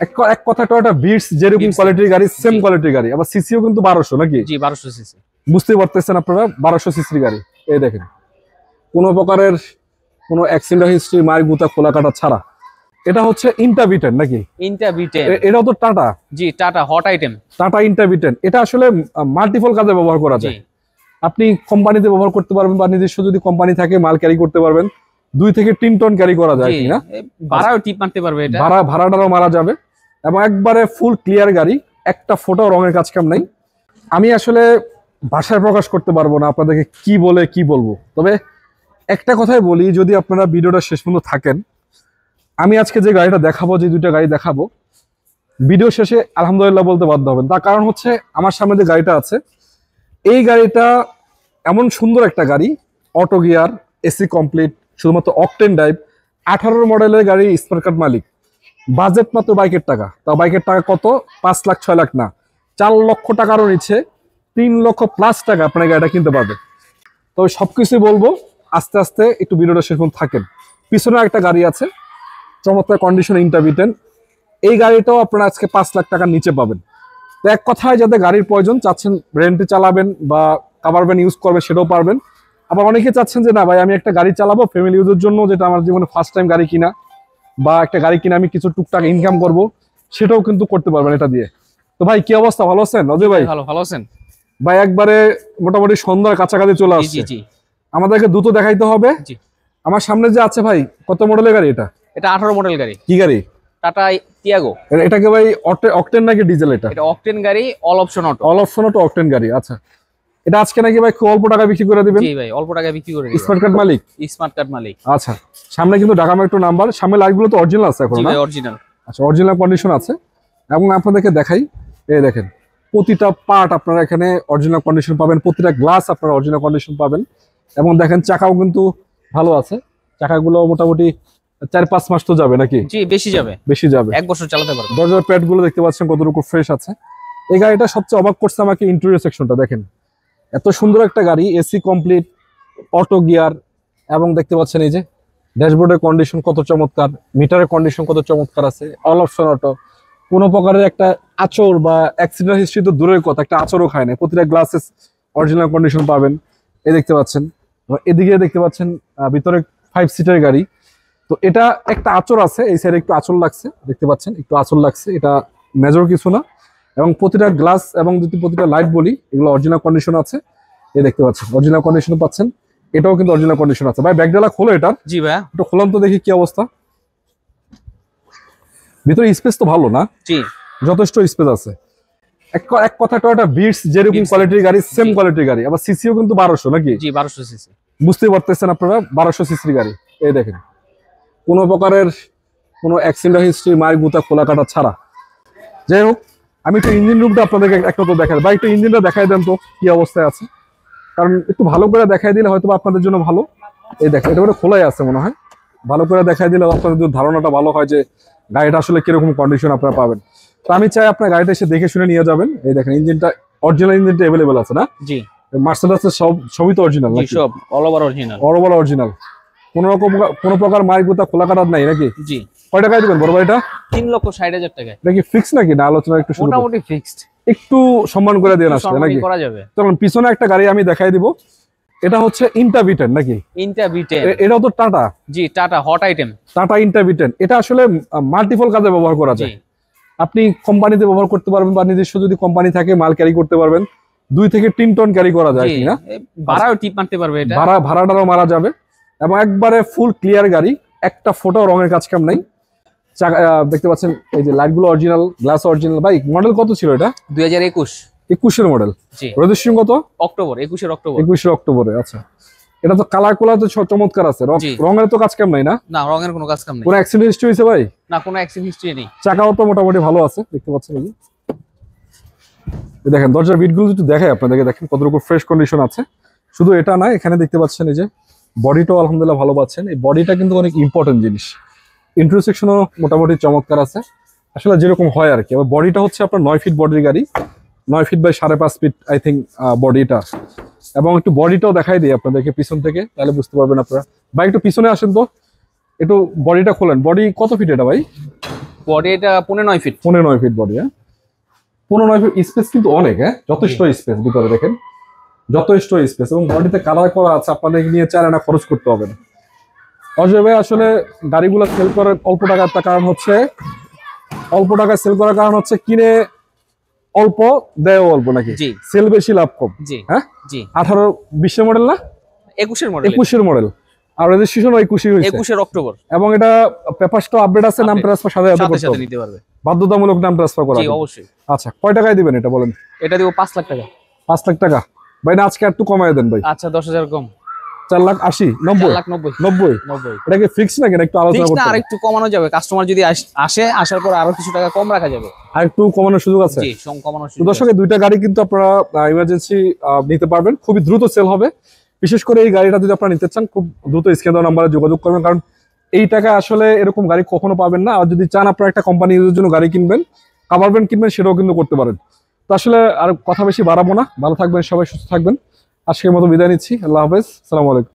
এক কথা Toyota bits যেরকম কোয়ালিটির গাড়ি সেম কোয়ালিটির গাড়ি, আবার সিসিও কিন্তু 1200 নাকি? জি 1200 সিসি। বুঝতেই পারতেছেন আপনারা 1200 সিসির গাড়ি। এই দেখেন কোনো প্রকারের কোনো অ্যাক্সিডেন্ট হিস্ট্রি, মায়ের গুতা খোলা কাটা ছাড়া। এটা হচ্ছে ইন্টাভিটেন নাকি? ইন্টাভিটেন, এটাও তো টাটা। জি টাটা হট আইটেম। টাটা ইন্টাভিটেন এটা আসলে মাল্টিপল কাজে ব্যবহার করা যায়। আপনি কোম্পানিতে ব্যবহার করতে পারবেন বা নিজস্ব যদি কোম্পানি থাকে মাল ক্যারি করতে পারবেন। 2 থেকে 3 টন ক্যারি করা যায় কিনা, ভাড়াও টিপ মারতে পারবে, এটা ভাড়াটাও মারা যাবে। এবং একবারে ফুল ক্লিয়ার গাড়ি, একটা ফোটাও রঙের কাজ কাম নাই। আমি আসলে ভাষায় প্রকাশ করতে পারবো না আপনাদেরকে কি বলে কি বলবো। তবে একটা কথাই বলি, যদি আপনারা ভিডিওটা শেষ পর্যন্ত থাকেন, আমি আজকে যে গাড়িটা দেখাবো, যে দুইটা গাড়ি দেখাবো, ভিডিও শেষে আলহামদুলিল্লাহ বলতে বাধ্য হবেন। তার কারণ হচ্ছে আমার সামনে যে গাড়িটা আছে, এই গাড়িটা এমন সুন্দর একটা গাড়ি, অটো গিয়ার, এসি কমপ্লিট, শুধুমাত্র অকটেন ড্রাইভ, 18 মডেলের গাড়ি, স্মার্ট কার্ড মালিক, বাজেট মাত্র বাইকের টাকা। তা বাইকের টাকা কত? 5 লাখ 6 লাখ না, 4 লক্ষ টাকারও নিচে 3 লক্ষ প্লাস টাকা আপনার গাড়িটা কিনতে পারবে। তবে সবকিছুই বলবো আস্তে আস্তে, একটু ভিডিওটা শেষ পর্যন্ত থাকেন। পিছনে একটা গাড়ি আছে চমৎকার কন্ডিশন, ইন্টারভিটেন। এই গাড়িটাও আপনারা আজকে 5 লাখ টাকার নিচে পাবেন। তো এক কথায় যাদের গাড়ির প্রয়োজন, চাচ্ছেন রেন্টে চালাবেন বা কাভার ভ্যান ইউজ করবেন, সেটাও পারবেন। আবার অনেকে চাচ্ছেন যে না ভাই আমি একটা গাড়ি চালাবো ফ্যামিলি ইউজের জন্য, যেটা আমার জীবনে ফার্স্ট টাইম গাড়ি কিনা, বা একটা গাড়ি কিনে আমি কিছু টুকটাক ইনকাম করব, সেটাও কিন্তু করতে পারবেন এটা দিয়ে। তো ভাই কি অবস্থা, ভালো আছেন অজয় ভাই? ভালো আছেন ভাই? একবারে মোটামুটি সন্ধ্যার কাছাকাছি চলে আসছে, আমাদেরকে দ্রুত দেখাইতে হবে। আমার সামনে যে আছে ভাই, কত মডেলের গাড়ি এটা? এটা 18 মডেল গাড়ি। কি গাড়ি? টাটা টিয়াগো। এটাকে ভাই অকটেন নাকি ডিজেল? এটা অকটেন গাড়ি, all option auto. All option auto octane গাড়ি। আচ্ছা, এটা আজকে নাকি ভাই খুব অল্প টাকা বিক্রি করে দিবেন? জি ভাই অল্প টাকা বিক্রি করে দিবেন। স্মার্ট কার্ড মালিক? স্মার্ট কার্ড মালিক। আচ্ছা, সামনে কিন্তু ঢাকা মেট্রো নাম্বার, সামনে লাইটগুলো তো অরিজিনাল আছে এখন না? জি অরিজিনাল। আচ্ছা, অরিজিনাল কন্ডিশন আছে। এবং আপনাদেরকে দেখাই, এই দেখেন প্রতিটা পার্ট আপনারা এখানে অরিজিনাল কন্ডিশন পাবেন, প্রতিটা গ্লাস আপনারা অরিজিনাল কন্ডিশন পাবেন। এবং দেখেন চাকাও কিন্তু ভালো আছে, চাকাগুলো মোটামুটি 4-5 মাস তো যাবে নাকি? জি বেশি যাবে, বেশি যাবে, 1 বছর চালাতে পারবে। দরজার প্যাড গুলো দেখতে পাচ্ছেন কতটুকু ফ্রেশ আছে। এই গাড়িটা সবচেয়ে অবাক করছে আমাকে ইন্টেরিয়র সেকশনটা দেখেন, এত সুন্দর একটা গাড়ি, এসি কমপ্লিট, অটো গিয়ার, এবং দেখতে পাচ্ছেন এই যে ড্যাশবোর্ডের কন্ডিশন কত চমৎকার, মিটারের কন্ডিশন কত চমৎকার আছে, অল অপশন অটো। কোনো প্রকারের একটা আচর বা অ্যাক্সিডেন্ট হিস্ট্রি তো দূরের কথা, একটা আচরও খায় না, প্রতিটা গ্লাসেস অরিজিনাল কন্ডিশন পাবেন। এই দেখতে পাচ্ছেন, এদিকে দেখতে পাচ্ছেন ভিতরে 5 সিটের গাড়ি। তো এটা একটা আচর আছে, এই সাইডে একটু আচর লাগছে, দেখতে পাচ্ছেন একটু আচর লাগছে, এটা মেজর কিছু না। এবং প্রতিটা গ্লাস এবং যদি প্রতিটা লাইট বলি, এগুলো অরিজিনাল কন্ডিশন আছে। এই দেখতে পাচ্ছেন অরিজিনাল কন্ডিশন পাচ্ছেন, এটাও কিন্তু অরিজিনাল কন্ডিশন আছে। ভাই ব্যাকডালা খোলো এটা। জি ভাই একটু খোলাম তো দেখি কি অবস্থা। ভিতরে স্পেস তো ভালো না? জি যথেষ্ট স্পেস আছে। এক কথা টয়োটা বিটস যেরকম কোয়ালিটির গাড়ি সেম কোয়ালিটির গাড়ি, আবার সিসিও কিন্তু 1200 নাকি? জি 1200 সিসি। বুঝতেই পারতেছেন আপনারা 1200 সিসির গাড়ি। এই দেখেন কোনো প্রকারের কোনো অ্যাক্সিডেন্ট হিস্ট্রি, মায়ের গুতা খোলা কাটা ছাড়া। যাই হোক, আমি একটু ইঞ্জিন রুমটা আপনাদেরকে একটা তো দেখাই, বা একটু ইঞ্জিনটা দেখাই দেন তো কি অবস্থায় আছে, কারণ একটু ভালো করে দেখাই দিলে হয়তো আপনাদের জন্য ভালো। এই দেখেন এটা করে খোলাই আছে মনে হয়, ভালো করে দেখাই দিলে আপনাদের ধারণাটা ভালো হয় যে গাড়িটা আসলে কিরকম কন্ডিশন আপনারা পাবেন। তো আমি চাই আপনার গাড়িটা এসে দেখে শুনে নিয়ে যাবেন। এই দেখেন ইঞ্জিনটা অরিজিনাল, ইঞ্জিনটা অ্যাভেলেবেল আছে না? জি মার্সেডিসের সবই তো অরিজিনাল নাকি? সব all over original, all over original, কোনো প্রকার মায়ের গুতা খোলা কাটার নাই নাকি? জি। কয় টাকায় দিবেন বড় ভাইটা? 3,60,000 টাকা। নাকি ফিক্স নাকি না আলোচনা একটু শুরু? মোটামুটি ফিক্সড, একটু সম্মান করে দেন আসলে নাকি? করা যাবে। তখন পিছনে একটা গাড়ি আমি দেখাই দিব, এটা হচ্ছে ইন্টাভিটেন নাকি? ইন্টাভিটেন, এটাও তো টাটা। জি টাটা হট আইটেম। টাটা ইন্টাভিটেন এটা আসলে মাল্টিপল কাজে ব্যবহার করা যায়। আপনি কোম্পানিতে ব্যবহার করতে পারবেন বা নিজস্ব যদি কোম্পানি থাকে মাল ক্যারি করতে পারবেন। 2 থেকে 3 টন ক্যারি করা যায় কিনা, ভাড়াও টিপ মারতে পারবে, এটা ভাড়াটাও মারা যাবে। এবং একবারে ফুল ক্লিয়ার গাড়ি, একটা ফোটাও রঙের কাজ কাম নাই। দেখতে পাচ্ছেন এই যে লাইটগুলো অরিজিনাল, গ্লাস অরিজিনাল। ভাই মডেল কত ছিল এটা? 2021 এর মডেল। রেজিস্ট্রেশন কত? অক্টোবর, 21 অক্টোবরে। আচ্ছা, এটা তো কালার কোলা তো চমৎকার আছে, রঙের তো কাজ কাম নাই না? না রঙের কোনো কাজ কাম নেই। কোনো অ্যাক্সিডেন্ট হিস্ট্রি হয়েছে ভাই? না কোনো অ্যাক্সিডেন্ট হিস্ট্রি নেই। চাকাও তো মোটামুটি ভালো আছে, দেখতে পাচ্ছেন এই দেখেন দরজার বিটগুলো একটু দেখাই আপনাদেরকে, দেখেন কতটুকু ফ্রেশ কন্ডিশন আছে। শুধু এটা না, এখানে দেখতে পাচ্ছেন এই যে বডিটাও আলহামদুলিল্লাহ ভালো পাচ্ছেন। এই বডিটা কিন্তু অনেক ইম্পর্টেন্ট জিনিস। ইন্টারসেকশনও মোটামুটি চমৎকার আছে, আসলে যেরকম হয় আর কি। বডিটা হচ্ছে আপনার 9 ফিট বডির গাড়ি, 9 feet by 5.5 feet I think বডিটা। এবং একটু বডিটাও দেখাই দিই আপনাদেরকে পিছন থেকে, তাহলে বুঝতে পারবেন আপনারা। ভাই একটু পিছনে আসেন তো, একটু বডিটা খোলেন। বডি কত ফিট এটা ভাই? বডি এটা 15.9 ফিট। 15.9 ফিট বডি, হ্যাঁ 15.9 ফিট। স্পেস কিন্তু অনেক, হ্যাঁ যথেষ্ট স্পেস ভিতরে, দেখেন যথেষ্ট স্পেস, এবং বডিতে কালার করা আছে, আপনাদের নিয়ে 4 আনা খরচ করতে হবে না। অজয় ভাই আসলে গাড়িগুলো সেল করার অল্প টাকার কারণ হচ্ছে, অল্প টাকায় সেল করার কারণ হচ্ছে কিনে অল্প দেয় অল্প, নাকি জি সেল বেশি লাভ কম। জি হ্যাঁ জি 18-20 মডেল না, 21 মডেল, 21 মডেল, আর রেজিস্ট্রেশন 21 হয়েছে, 21 অক্টোবর। এবং এটা পেপারসটা আপডেট আছে, নাম ট্রান্সফার সাথে সাথে করতে সাথে হবে, নিতে পারবে। বাধ্যতামূলক নাম ট্রান্সফার করা জি হবে। অবশ্যই। আচ্ছা কয় টাকায় দিবেন এটা বলেন? এটা দিব 5 লাখ টাকা। 5 লাখ টাকা ভাই, না আজকে একটু কমায় দেন ভাই। আচ্ছা 10,000 কম। 4,80,000 90 4,90,000 90 90। এটা কি ফিক্স নাকি, একটু আলোচনা ফিক্স করতে না, হবে? আরেকটু কমানো যাবে। কাস্টমার যদি আসে, আসার পর আরো কিছু টাকা কম রাখা যাবে। আর একটু কমানোর সুযোগ আছে? জি কমানোর তো সুযোগ দর্শক, আছে। এই দুইটা গাড়ি কিন্তু আপনারা ইমার্জেন্সি নিতে পারবেন, খুবই দ্রুত সেল হবে। বিশেষ করে এই গাড়িটা যদি আপনারা নিতে চান, খুব দ্রুত স্ক্রিনে দেওয়া নাম্বারে যোগাযোগ করবেন, কারণ এই টাকা আসলে এরকম গাড়ি কখনো পাবেন না। আর যদি চান আপনারা একটা কোম্পানি ইউজের জন্য গাড়ি কিনবেন, কাভার ভ্যান কিনবেন, সেটাও কিন্তু করতে পারেন। তো আসলে আর কথা বেশি বাড়াবো না, ভালো থাকবেন সবাই, সুস্থ থাকবেন। আজকের মতো বিদায় নিচ্ছি, আল্লাহ হাফেজ, আসসালামু আলাইকুম।